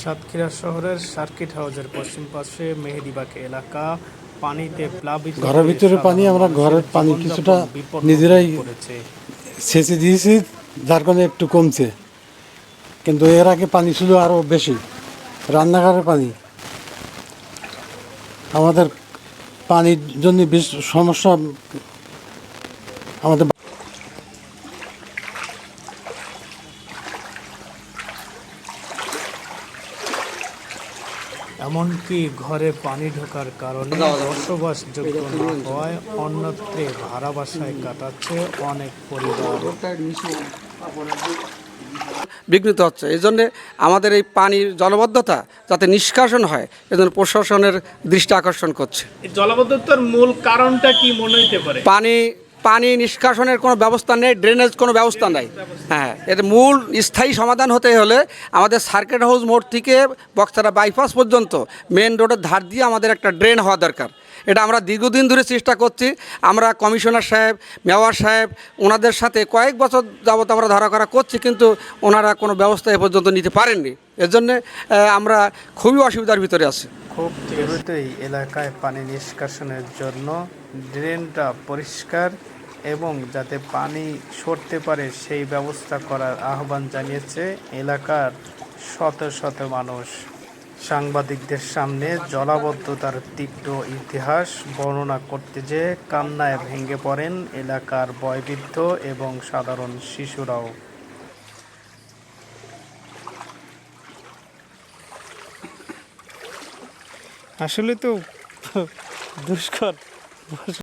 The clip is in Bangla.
সাতক্ষীরা শহরের সার্কিট হাউসের পশ্চিম পাশে মেহেদিবাগ এলাকা পানিতে প্লাবিত ঘরের হয়ে ভিতরে পানি, সাধারণ আমরা ঘরের মানুষের পানি জীবনযাপন কিছুটা বিপন্ন নিজেরাই হয়ে পড়েছে। সেচে দিয়েছি, যার কারণে একটু কমছে, কিন্তু এর আগে পানি ছিল আরও বেশি। রান্নাঘরের পানি, আমাদের পানির জন্য বেশ সমস্যা। আমাদের এমনকি ঘরে পানি ঢোকার কারণে বসবাসযোগ্য না হওয়ায় অন্যত্রে ভাড়া বাসায় কাটাচ্ছে অনেক পরিবার। বিঘ্নিত হচ্ছে। এই জন্যে আমাদের এই পানির জলবদ্ধতা যাতে নিষ্কাশন হয়, এজন্য প্রশাসনের দৃষ্টি আকর্ষণ করছে। জলাবদ্ধতার মূল কারণটা কি মনে হতে পারে? পানি নিষ্কাশনের কোনো ব্যবস্থা নেই, ড্রেনেজ কোনো ব্যবস্থা নাই। হ্যাঁ, এর মূল স্থায়ী সমাধান হতে হলে আমাদের সার্কিট হাউস মোড় থেকে বক্সারা বাইপাস পর্যন্ত মেন রোডের ধার দিয়ে আমাদের একটা ড্রেন হওয়া দরকার। এটা আমরা দীর্ঘদিন ধরে চেষ্টা করছি। আমরা কমিশনার সাহেব, মেয়র সাহেব, ওনাদের সাথে কয়েক বছর যাবত আমরা ধরা করছি, কিন্তু ওনারা কোনো ব্যবস্থা এ পর্যন্ত নিতে পারেননি। এর জন্যে আমরা খুবই অসুবিধার ভিতরে আছি। খুব দ্রুতই এলাকায় পানি নিষ্কাশনের জন্য ড্রেনটা পরিষ্কার এবং যাতে পানি সরতে পারে সেই ব্যবস্থা করার আহ্বান জানিয়েছে এলাকার শত শত মানুষ। সাংবাদিকদের সামনে জলাবদ্ধতার তীব্র ইতিহাস বর্ণনা করতে যেয়ে কান্নায় ভেঙে পড়েন এলাকার বয়োবৃদ্ধ এবং সাধারণ শিশুরাও। আসলে তো দুষ্কর